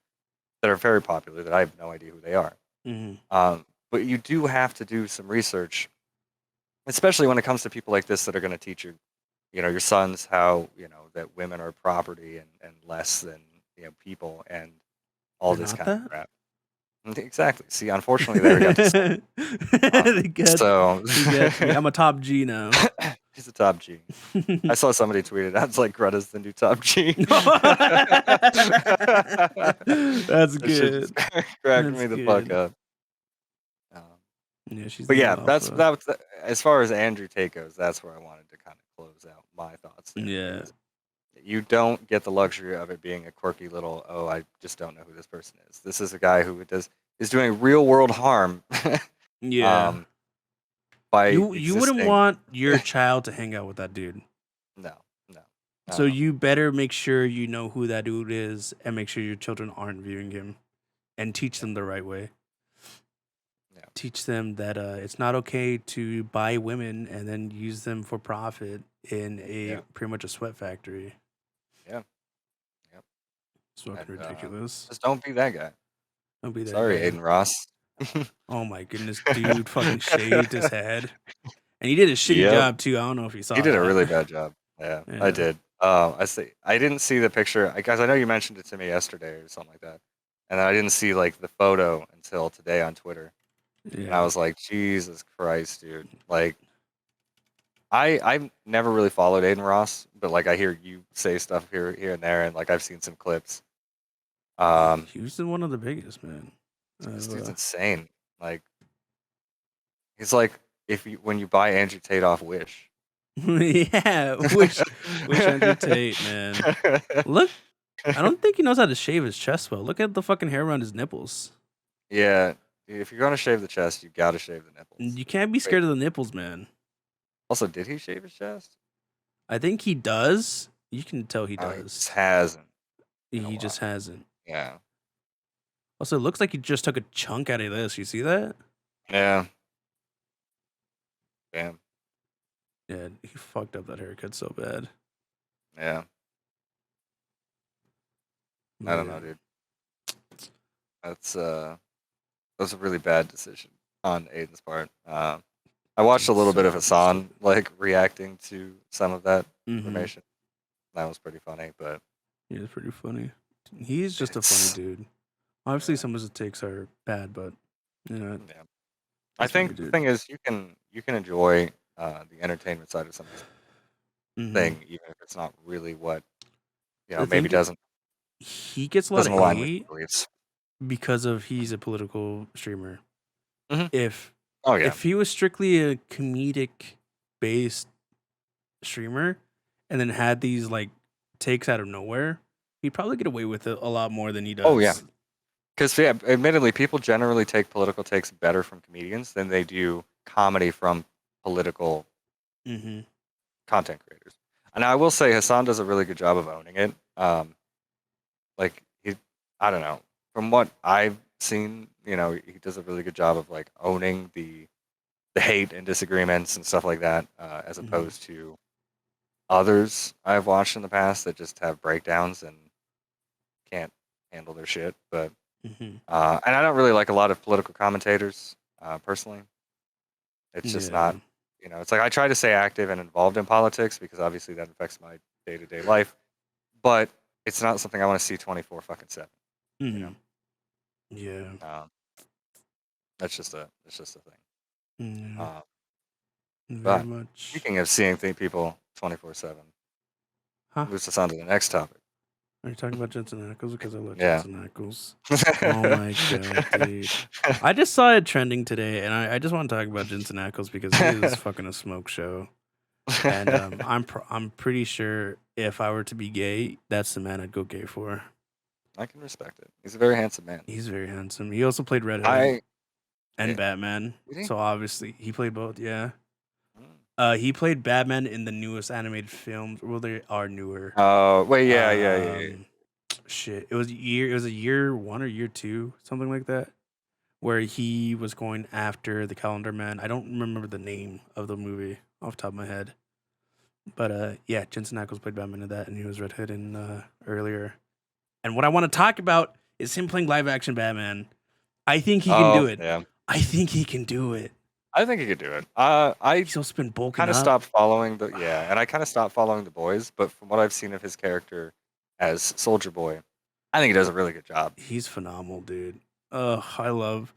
are very popular that I have no idea who they are. But you do have to do some research, especially when it comes to people like this that are going to teach your sons how that women are property and less than people and all this kind of crap. Exactly. See, unfortunately, they got to say. I'm a top G now. He's a top G. I saw somebody tweet it. That's like Greta's the new top G. That's good. Cracked me the fuck up. Yeah, she's. But yeah, that's as far as Andrew Tate goes. That's where I wanted to kind of close out my thoughts. There, yeah. You don't get the luxury of it being a quirky little, oh, I just don't know who this person is. This is a guy who is doing real world harm. Yeah. By you wouldn't want your child to hang out with that dude. No. So you better make sure you know who that dude is, and make sure your children aren't viewing him, and teach them the right way. Yeah. Teach them that it's not okay to buy women and then use them for profit in pretty much a sweat factory. Yeah. Yep. It's fucking ridiculous. Just don't be that guy. Don't be that Sorry, guy. Aiden Ross. Oh my goodness, dude fucking shaved his head. And he did a shitty Yep. job too. I don't know if you saw He did a that. really bad job. Yeah, I Yeah. did. I didn't see the picture. Guys, I know you mentioned it to me yesterday or something like that, and I didn't see like the photo until today on Twitter. And I Yeah. was like, Jesus Christ, dude! Like, I've never really followed Aiden Ross, but like I hear you say stuff here and there, and like I've seen some clips. Houston, one of the biggest, man. This Of, dude's insane. Like, he's like when you buy Andrew Tate off Wish. yeah, wish Andrew Tate, man. Look, I don't think he knows how to shave his chest well. Look at the fucking hair around his nipples. Yeah, dude, if you're gonna shave the chest, you gotta shave the nipples. You can't be scared of the nipples, man. Also, did he shave his chest? I think he does. You can tell he Oh, does. he just hasn't. in a He just while. hasn't. Yeah. Also, it looks like he just took a chunk out of this. You see that? Yeah. Damn. Yeah, he fucked up that haircut so bad. Yeah. I don't know, dude. That's a really bad decision on Aiden's part. I watched a little So bit of fucking Hassan stupid. like reacting to some of that Mhm. information. That was pretty funny, but Yeah, it's pretty funny. He's just a It's- funny dude. Obviously, Yeah. some of his takes are bad, but you know, yeah. I he's funny, think the dude. thing is you can enjoy the entertainment side of something Mhm. thing, even if it's not really what The maybe thing is, doesn't he gets a lot of align with hate your beliefs. because of he's a political streamer. Mhm. If Oh yeah. if he was strictly a comedic based streamer and then had these like takes out of nowhere, he'd probably get away with it a lot more than he does. Oh, yeah. Because admittedly, people generally take political takes better from comedians than they do comedy from political Mm-hmm. content creators. And I will say Hassan does a really good job of owning it. Like I don't know, from what I've seen, he does a really good job of like owning the hate and disagreements and stuff like that, as Mhm. opposed to others I've watched in the past that just have breakdowns and can't handle their shit. But Mm-hmm. and I don't really like a lot of political commentators, personally. It's just not, it's like I try to stay active and involved in politics because obviously that affects my day to day life, but it's not something I want to see 24 fucking 7. Mm-hmm. You know, Yeah. that's just a thing. Yeah. Very But much. speaking of seeing people 24/7, Huh? moves us on to the next topic. Are you talking about Jensen Ackles? Because I love Yeah. Jensen Ackles. Oh my god, dude! I just saw it trending today, and I just want to talk about Jensen Ackles because he is fucking a smoke show. And I'm pretty sure if I were to be gay, that's the man I'd go gay for. I can respect it. He's a very handsome man. He's very handsome. He also played Red Hood and yeah. Batman. Did he? So obviously he played both. Yeah. Mm. He played Batman in the newest animated films. Well, they are newer. Oh, wait, yeah. Shit, it was year 1 or year 2, something like that, where he was going after the Calendar Man. I don't remember the name of the movie off the top of my head, but yeah, Jensen Ackles played Batman in that, and he was Red Hood in earlier. And what I want to talk about is him playing live action Batman. I think he can do it. Yeah. I think he can do it. I think he could do it. He's also been bulking kind of up. stopped following and I kind of stopped following The Boys, but from what I've seen of his character as Soldier Boy, I think he does a really good job. He's phenomenal, dude. I loved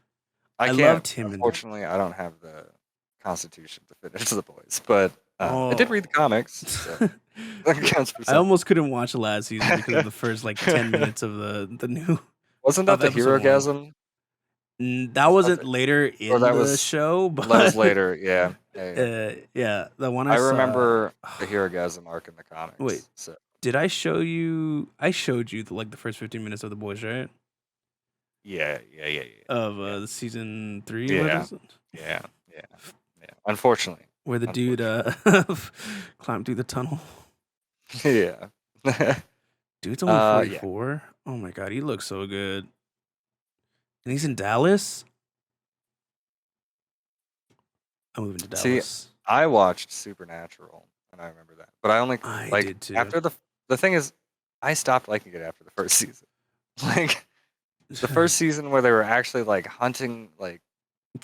him. Unfortunately, I don't have the constitution to fit into The Boys, but I did read the comics. So that counts for I something. almost couldn't watch the last season because of the first like 10 minutes of the new. Wasn't that the episode Hero-gasm? That wasn't later in the show, but that was later. Yeah. Yeah, the one I saw, remember the Hero-gasm arc in the comics. Wait. So. Did I show you? I showed you the first 15 minutes of The Boys, right? Yeah. Of the season 3. Yeah. Yeah. Unfortunately. Where the dude climbed through the tunnel. Yeah. Dude's only 44. Yeah. Oh my god, he looks so good. And he's in Dallas. I'm moving to Dallas. See, I watched Supernatural, and I remember that, but I did too. after the thing is, I stopped liking it after the first season. Like the first season where they were actually like hunting like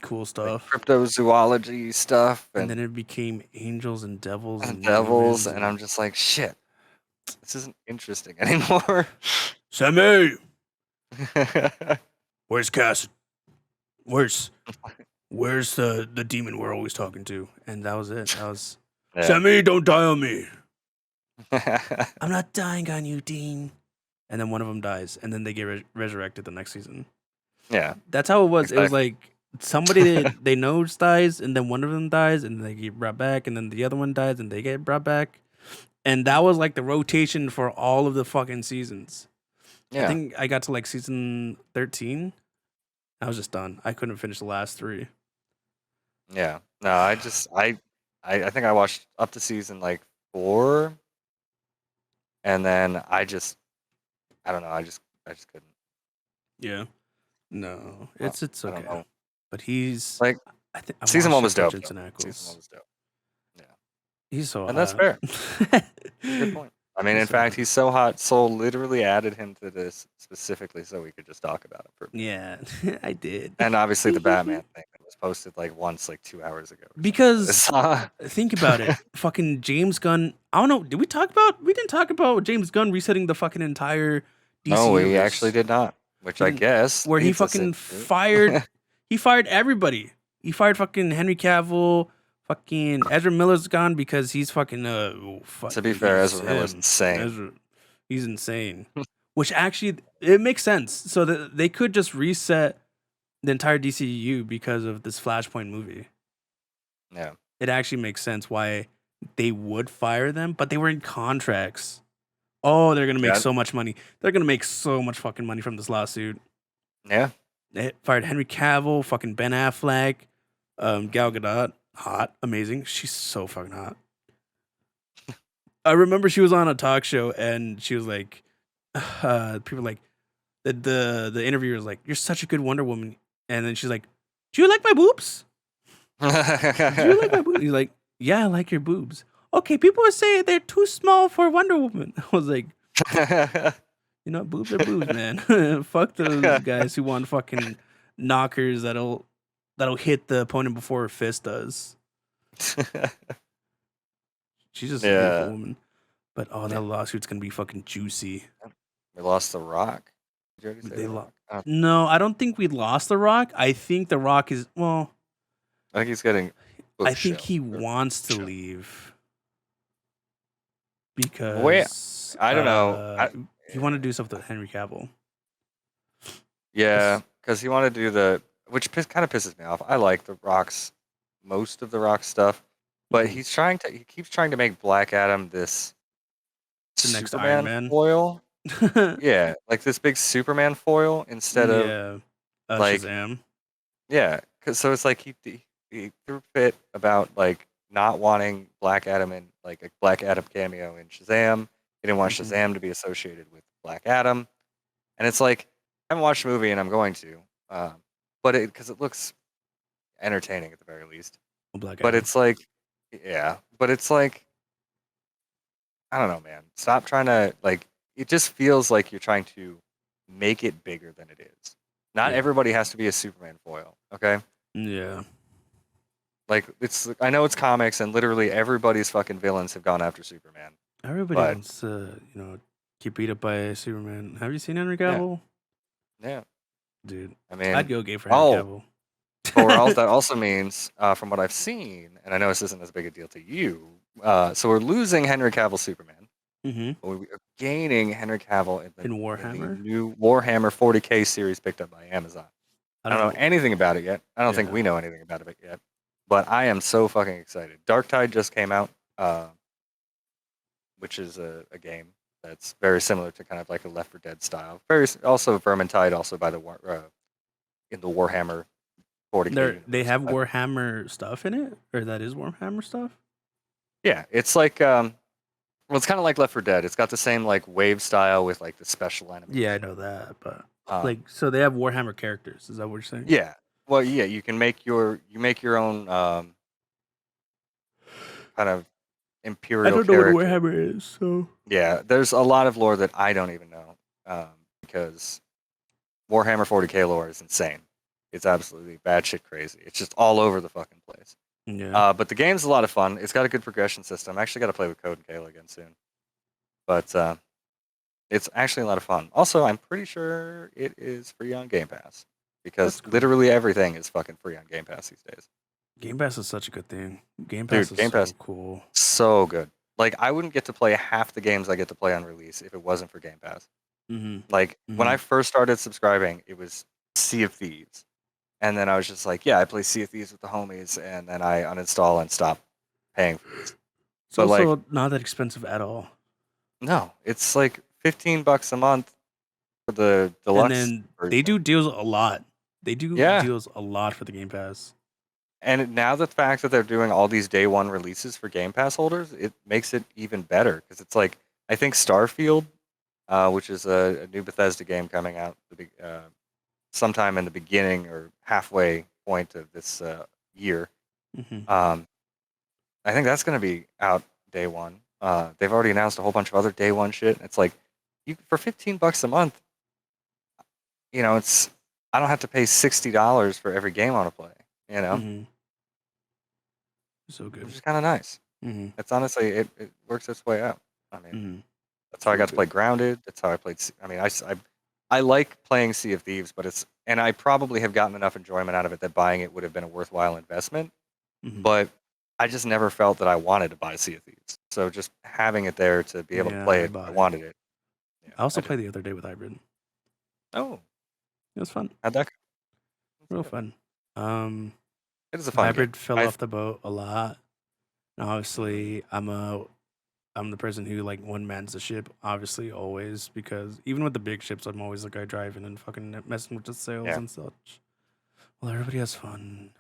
Cool like stuff. cryptozoology stuff And then and it became angels and devils and devils, humans and I'm and just like, shit, this isn't interesting anymore. Sammy, where's Cass? Where's the demon we're always talking to? And that was it. That was Yeah. Sammy, don't die on me. I'm not dying on you, Dean. And then one of them dies, and then they get resurrected the next season. Yeah. That's how it was. It was Exactly. like somebody that they know dies, and then one of them dies, and they get brought back, and then the other one dies, and they get brought back. And that was like the rotation for all of the fucking seasons. I Yeah. think I got to like season 13. I was just done. I couldn't finish the last 3. Yeah. No, I think I watched up to season like 4, and then I don't know. I just couldn't. Yeah. No, I, it's I don't okay. know. But he's Like I think I season watched 1 it was for dope. Jensen Though. Season 1 Ackles. was dope. Yeah. He's so And that's hot. fair. Good point. I mean, He's in so fact, hot. he's so hot. Soul literally added him to this specifically so we could just talk about it for a bit. Yeah, I did. And obviously the Batman thing that was posted like once, like 2 hours ago. Or Because something. think about it. Fucking James Gunn. I don't know. Did we talk about? We didn't talk about James Gunn resetting the fucking entire DC No, we universe. actually did not. Which We I didn't- guess where he leads us fucking into- fired. He fired everybody. He fired fucking Henry Cavill. Fucking Ezra Miller's gone because he's fucking To be fair, Ezra Miller's insane. He's insane. Which actually it makes sense. So that they could just reset the entire DCU because of this Flashpoint movie. Yeah. It actually makes sense why they would fire them, but they were in contracts. Oh, they're gonna make Yeah. so much money. They're gonna make so much fucking money from this lawsuit. Yeah. They fired Henry Cavill, fucking Ben Affleck, Gal Gadot, hot, amazing. She's so fucking hot. I remember she was on a talk show and she was like, people like the interviewer was like, "You're such a good Wonder Woman," and then she's like, "Do you like my boobs? Do you like my boobs?" He's like, "Yeah, I like your boobs." Okay, people are saying they're too small for Wonder Woman. I was like, you know, boobs are boobs, man. Fuck those guys who want fucking knockers that'll hit the opponent before her fist does. She's just a beautiful Yeah. woman. But that lawsuit's gonna be fucking juicy. We lost The Rock. Did you already say They The lo- Rock? I don't- No, I don't think we lost The Rock. I think The Rock is I think he's getting. I think he bookshelf, or wants to show. leave because I don't know. he wanted to do something with Henry Cavill. Yeah, because he wanted to do which kind of pisses me off. I like most of the Rock stuff, but Mhm. he keeps trying to make Black Adam this The next Superman Iron Man. foil. Yeah, like this big Superman foil instead of like Shazam. yeah. So it's like he threw a fit about like not wanting Black Adam in like a Black Adam cameo in Shazam. He didn't want Mhm. Shazam to be associated with Black Adam, and it's like I haven't watched the movie and I'm going to, but because it looks entertaining at the very least. Black But Adam. it's like, yeah, but it's like I don't know, man. Stop trying to like. It just feels like you're trying to make it bigger than it is. Not Yeah. everybody has to be a Superman foil, okay? Yeah. Like I know it's comics, and literally everybody's fucking villains have gone after Superman. Everybody But- wants to, get beat up by Superman. Have you seen Henry Yeah. Cavill? Yeah, Dude, I mean, I'd go gay for Henry Cavill. but that also means, from what I've seen, and I know this isn't as big a deal to you. So we're losing Henry Cavill Superman, Mm-hmm. but we're gaining Henry Cavill in In Warhammer? the new Warhammer 40K series picked up by Amazon. I don't know anything about it yet. I don't think Yeah. we know anything about it yet. But I am so fucking excited. Dark Tide just came out, which is a game that's very similar to kind of like a Left 4 Dead style. Also Vermintide, also by the in the Warhammer 40K. They have universe. Warhammer stuff in it, or that is Warhammer stuff. Yeah, it's like well, it's kind of like Left 4 Dead. It's got the same like wave style with like the special enemies. Yeah, I know that, but Um, so they have Warhammer characters. Is that what you're saying? Yeah. Well, yeah, you can make your own kind of imperial. I don't know character. what Warhammer is, so Yeah, there's a lot of lore that I don't even know because Warhammer 40K lore is insane. It's absolutely batshit crazy. It's just all over the fucking place. Yeah. But the game's a lot of fun. It's got a good progression system. I actually got to play with Code and Kayla again soon. But it's actually a lot of fun. Also, I'm pretty sure it is free on Game Pass because That's cool. literally everything is fucking free on Game Pass these days. Game Pass is such a good thing. Game Pass Dude, is Game so Pass, cool. so good. Like, I wouldn't get to play half the games I get to play on release if it wasn't for Game Pass. Mm-hmm. Like, when I first started subscribing, it was Sea of Thieves. And then I was just like, yeah, I play Sea of Thieves with the homies, and then I uninstall and stop paying for it. It's But, also like, not that expensive at all. no, it's like $15 a month for the deluxe And then they version. do deals a lot. They do Yeah. deals a lot for the Game Pass. And now the fact that they're doing all these day one releases for Game Pass holders, it makes it even better because it's like I think Starfield, which is a new Bethesda game coming out sometime in the beginning or halfway point of this year. Mm-hmm. I think that's going to be out day one. They've already announced a whole bunch of other day one shit. It's like for $15 a month, it's I don't have to pay $60 for every game I want to play. Mm-hmm. So good. Which is kind of nice. Mm-hmm. It's honestly it works its way out. I mean, Mm-hmm. that's how I So got to good. play Grounded. That's how I played. I mean, I like playing Sea of Thieves, but and I probably have gotten enough enjoyment out of it that buying it would have been a worthwhile investment. Mm-hmm. But I just never felt that I wanted to buy Sea of Thieves. So just having it there to be able to play I it, bought I it. wanted it. Yeah, I also did. played the other day with Hybrid. Oh, It was fun. how'd that go? Real fun. It is a fun Hybrid game. fell off the boat a lot. And obviously, I'm the person who like one mans the ship. Obviously, always because even with the big ships, I'm always the guy driving and fucking messing with the sails Yeah. and such. Well, everybody has fun,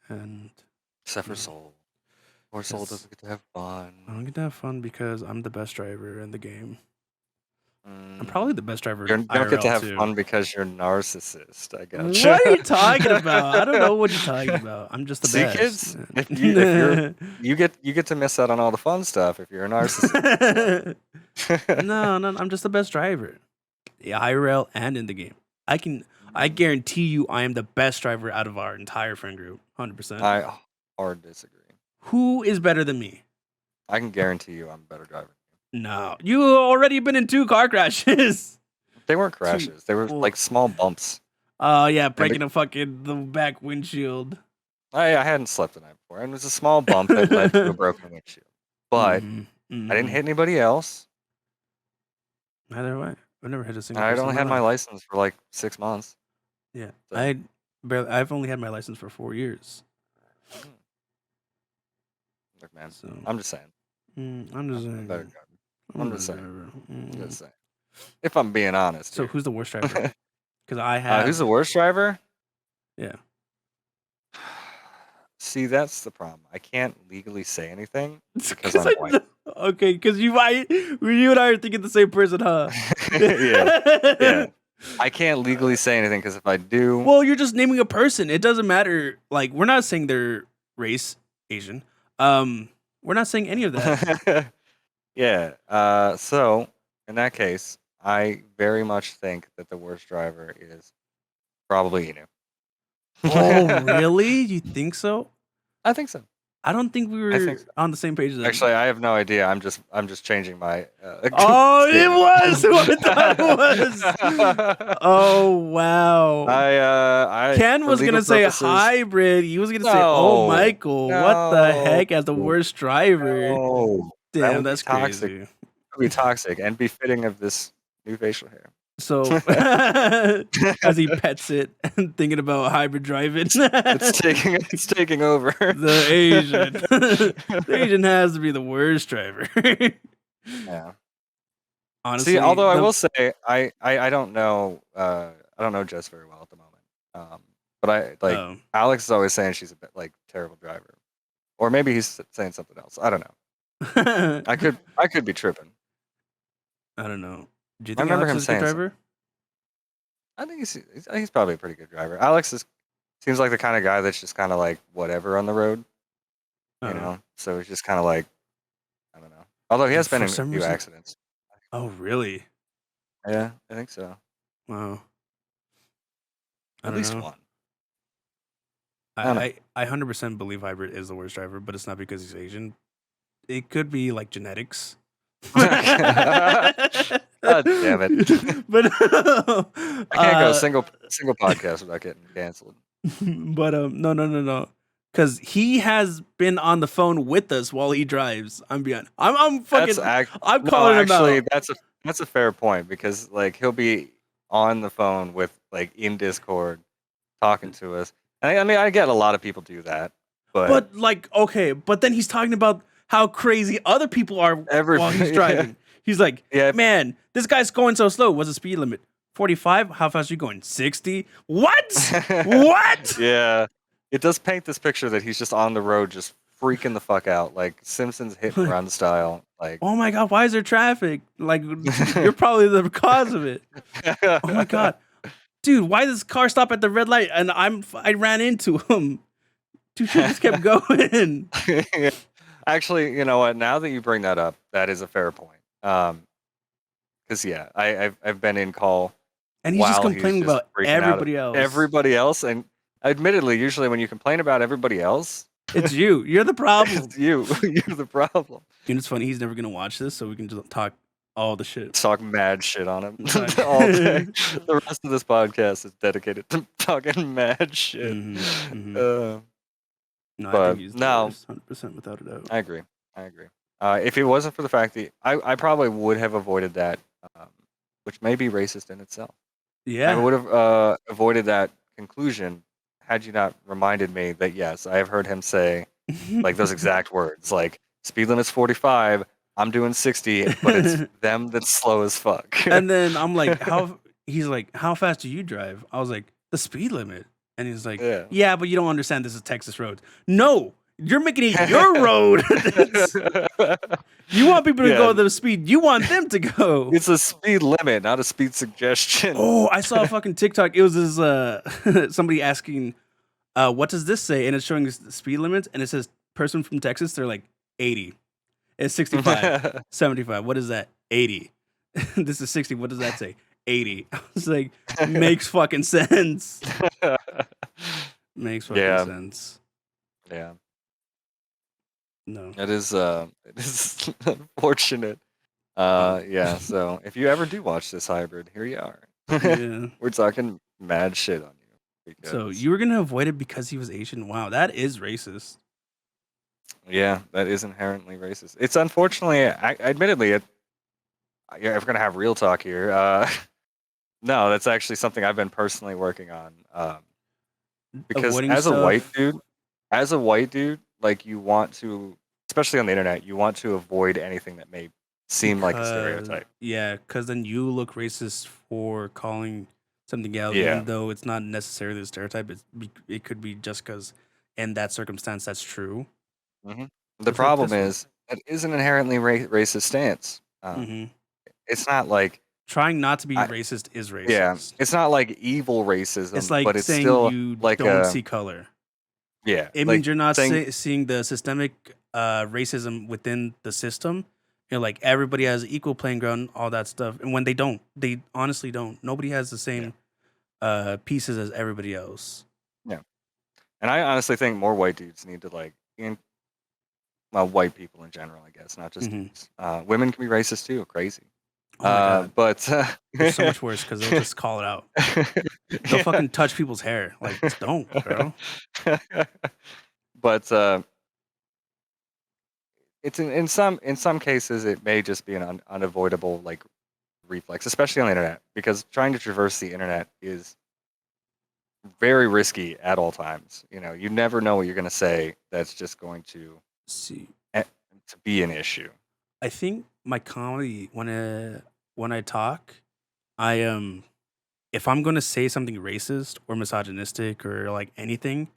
and Except for Soul. Poor Soul Yes. doesn't get to have fun. I don't get to have fun because I'm the best driver in the game. I'm Mm. probably the best driver You in don't get to IRL have too. fun because you're a narcissist. I got What are you talking about? I don't know what you're talking about. I'm just the See, best. kids, if you're you get to miss out on all the fun stuff if you're a narcissist. No, I'm just the best driver. Yeah, IRL and in the game. I guarantee you I am the best driver out of our entire friend group. 100%. I hard disagree. Who is better than me? I can guarantee you I'm a better driver. No. You already been in 2 car crashes. They weren't crashes. They were like small bumps. Oh yeah, breaking the back windshield. I hadn't slept the night before, and it was a small bump that led to a broken windshield. But I didn't hit anybody else. Neither have I. I've never hit a single And I'd person only in had my life. license for like 6 months. Yeah. So. I've only had my license for 4 years. Look, man, So I'm just saying. I'm just saying. I'm a better driver. I'm just saying. I'm just saying. If I'm being honest. So here. who's the worst driver? Because I have. Who's the worst driver? Yeah. See, that's the problem. I can't legally say anything because I'm white. Okay, because you and I are thinking the same person, huh? yeah. I can't legally say anything because if I do, well, you're just naming a person. It doesn't matter. Like, we're not saying their race, Asian. We're not saying any of that. yeah. So in that case, I very much think that the worst driver is probably Inu. Oh, really? You think so? I think so. I don't think we were on the same page. Then. Actually, I have no idea. I'm just changing my. Oh, it was who I thought it was. Oh wow. Ken was gonna say hybrid. He was gonna say, "Oh, Michael, what the heck?" As the worst driver. No, damn, that's toxic. crazy. It would be toxic and befitting of this new facial hair. So, as he pets it and thinking about hybrid driving, it's taking over. The Asian, the Asian has to be the worst driver. Yeah. Honestly, see, although I will say, I don't know, I don't know Jess very well at the moment. But Alex is always saying she's a bit like terrible driver, or maybe he's saying something else. I don't know. I could be tripping. I don't know. Do you think Alex is a good driver? I think he's probably a pretty good driver. Alex seems like the kind of guy that's just kind of like whatever on the road, you know. So he's just kind of like, I don't know. Although he has been in a few accidents. Oh, really? Yeah, I think so. Wow. At least one. I don't know. I 100% believe Hybrid is the worst driver, but it's not because he's Asian. It could be like genetics. God damn it! But I can't go single podcast without getting canceled. but no. Because he has been on the phone with us while he drives. I'm fucking. I'm calling him out. That's a fair point because like he'll be on the phone with like in Discord talking to us. And I mean, I get a lot of people do that, but like okay, but then he's talking about how crazy other people are while he's driving. He's like, man, this guy's going so slow. What's the speed limit? 45? How fast are you going? 60? What? What? Yeah. It does paint this picture that he's just on the road just freaking the fuck out, like Simpsons hit and run style. Like, oh my god, why is there traffic? Like, you're probably the cause of it. Oh my god, dude, why does this car stop at the red light and I ran into him? Dude, she just kept going. Actually, you know what? Now that you bring that up, that is a fair point. Because yeah, I've been in call, and he's just complaining about everybody else. Everybody else, and admittedly, usually when you complain about everybody else, it's you. You're the problem. It's you. You're the problem. Dude, it's funny. He's never gonna watch this, so we can just talk all the shit. Talk mad shit on him all day. The rest of this podcast is dedicated to talking mad shit. No, I think he's the worst, 100% without a doubt. I agree. If it wasn't for the fact that I probably would have avoided that, which may be racist in itself. Yeah, I would have avoided that conclusion had you not reminded me that yes, I have heard him say like those exact words, like speed limit's 45, I'm doing 60, but it's them that's slow as fuck. And then I'm like, he's like, how fast do you drive? I was like, the speed limit. And he's like, yeah, but you don't understand this is Texas roads. No, you're making it your road. You want people to go the speed you want them to go. It's a speed limit, not a speed suggestion. Oh, I saw a fucking TikTok. It was this somebody asking, what does this say? And it's showing us the speed limits, and it says person from Texas. They're like 80. It's 65, 75. What is that? 80. This is 60. What does that say? 80. I was like, makes fucking sense. Makes fucking sense. Yeah. No. It is unfortunate. Yeah, so if you ever do watch this hybrid, here you are. Yeah. We're talking mad shit on you. So you were gonna avoid it because he was Asian? Wow, that is racist. Yeah, that is inherently racist. It's unfortunately, admittedly, if we're gonna have real talk here, no, that's actually something I've been personally working on. Because Avoiding as stuff. a white dude, like you want to, especially on the internet, you want to avoid anything that may seem like a stereotype. Yeah, because then you look racist for calling something out, even though it's not necessarily a stereotype. It could be just because in that circumstance that's true. The problem is it is an inherently racist stance. It's not like trying not to be racist is racist. Yeah, it's not like evil racism. It's like but it's saying still you like don't see color. Yeah, It like means you're not saying, seeing the systemic racism within the system. You're like everybody has equal playing ground, all that stuff. And when they don't, they honestly don't. Nobody has the same pieces as everybody else. Yeah, and I honestly think more white dudes need to well, white people in general, I guess, not just dudes. Women can be racist too. Crazy. Oh my God. But It's so much worse because they'll just call it out. They'll fucking touch people's hair. Like, just don't, bro. But it's in some cases it may just be an unavoidable like reflex, especially on the internet, because trying to traverse the internet is very risky at all times. You know, you never know what you're going to say that's just going to be an issue. I think my comedy when I talk, if I'm gonna say something racist or misogynistic or like anything,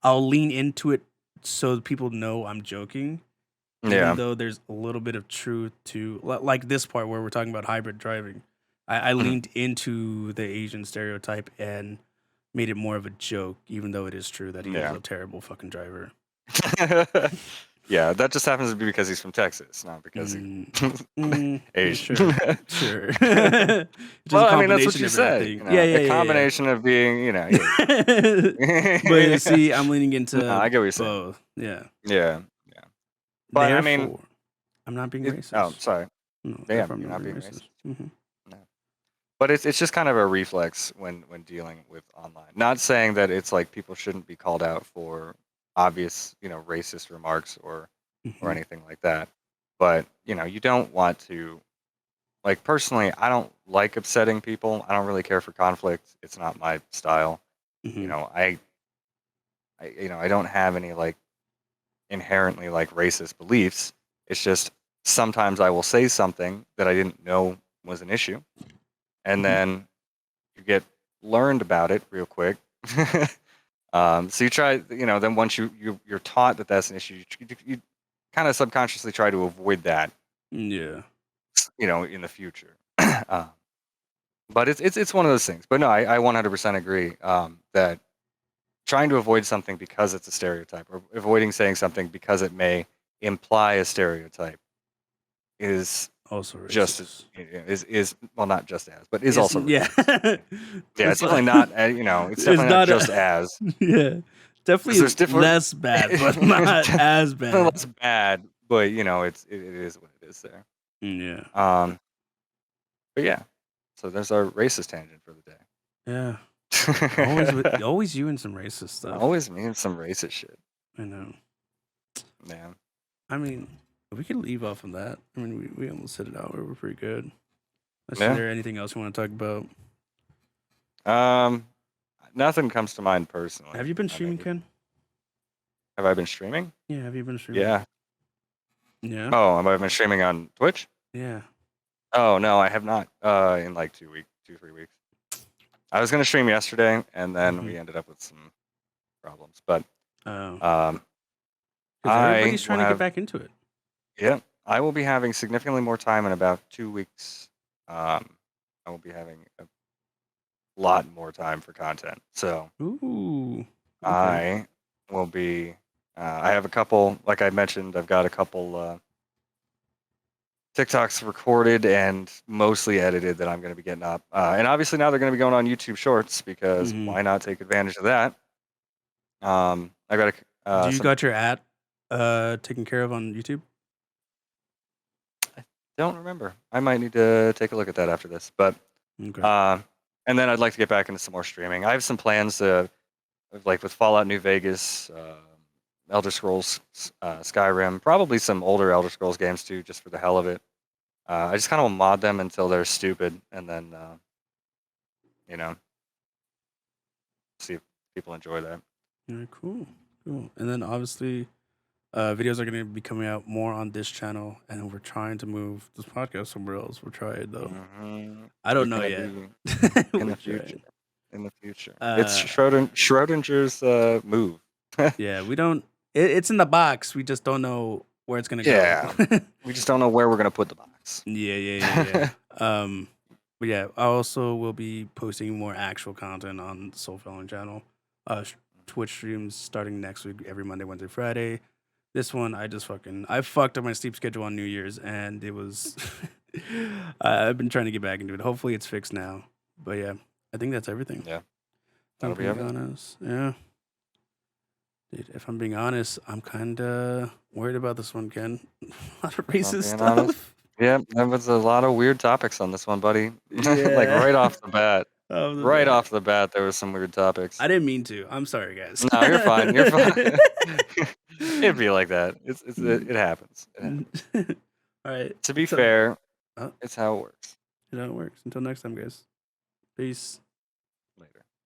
I'll lean into it so people know I'm joking. Even though there's a little bit of truth to like this part where we're talking about hybrid driving. I leaned into the Asian stereotype and made it more of a joke, even though it is true that he is a terrible fucking driver. Yeah, that just happens to be because he's from Texas, not because he's Asian. Sure. Just Well, a I mean, that's what combination you of said. everything. You know, Yeah, a combination of being, But see, I'm leaning into No, I get what you're saying. both. Yeah. Yeah. But I mean, Therefore, I'm not being racist. oh, sorry. No, Yeah, therefore I'm you're not not being being racist. No. But it's just kind of a reflex when dealing with online. Not saying that it's like people shouldn't be called out for obvious, racist remarks or Mhm. anything like that. But, you don't want to, like, personally, I don't like upsetting people. I don't really care for conflict. It's not my style. Mhm. I don't have any like inherently like racist beliefs. It's just sometimes I will say something that I didn't know was an issue, and Mhm. then you get learned about it real quick. So you try, then once you're taught that that's an issue, you kind of subconsciously try to avoid that, Yeah. in the future. But it's one of those things. But no, I 100% agree that trying to avoid something because it's a stereotype or avoiding saying something because it may imply a stereotype is Also racist. just is well, not just as, but is It's- also yeah. racist. Yeah, it's definitely not. It's definitely not just as. Yeah. Definitely There's different less bad, but not as definitely bad. less bad, but it is what it is there. Yeah. But yeah, so there's our racist tangent for the day. Yeah. Always you and some racist stuff. Always me and some racist shit. I know. Yeah. I mean, we could leave off of that. I mean, we almost hit it out. We're pretty good. Is Yeah. there anything else you want to talk about? Nothing comes to mind personally. Have you been streaming, Ken? Have I been streaming? Yeah, have you been streaming? Yeah. Yeah? Oh, have I been streaming on Twitch? Yeah. Oh no, I have not. In like 3 weeks. I was gonna stream yesterday, and then we ended up with some problems. But Because I everybody's trying will to have, get back into it. yeah, I will be having significantly more time in about 2 weeks. I will be having a lot more time for content. So Ooh. Okay. I will be. I have a couple, like I mentioned, I've got a couple TikToks recorded and mostly edited that I'm going to be getting up. And obviously now they're going to be going on YouTube Shorts because why not take advantage of that? I got a. Do you got your ad taken care of on YouTube? I don't remember. I might need to take a look at that after this. But Okay. and then I'd like to get back into some more streaming. I have some plans like with Fallout New Vegas, Elder Scrolls, Skyrim, probably some older Elder Scrolls games too, just for the hell of it. I just kind of mod them until they're stupid, and then see if people enjoy that. Yeah, cool. And then obviously, videos are going to be coming out more on this channel, and we're trying to move this podcast somewhere else. We're trying though. I don't know yet. In the future. In the future, it's Schrodinger's move. Yeah, we don't. It's in the box. We just don't know where it's gonna Yeah. go. We just don't know where we're gonna put the box. Yeah. But yeah, I also will be posting more actual content on the Soul Felony channel. Twitch streams starting next week, every Monday, Wednesday, Friday. This one, I fucked up my sleep schedule on New Year's, and it was. I've been trying to get back into it. Hopefully, it's fixed now. But yeah, I think that's everything. Yeah. If That'll I'm be being everything. honest, yeah. Dude, if I'm being honest, I'm kind of worried about this one, Ken. A lot of racist being honest, stuff. Yeah, there was a lot of weird topics on this one, buddy. Like Yeah. right off the bat. Right Off the bat, there was some weird topics. I didn't mean to. I'm sorry, guys. No, you're fine. You're fine. It'd be like that. It happens. It happens. All right. To be fair, Oh. it's how it works. You know how it works. Until next time, guys. Peace. Later.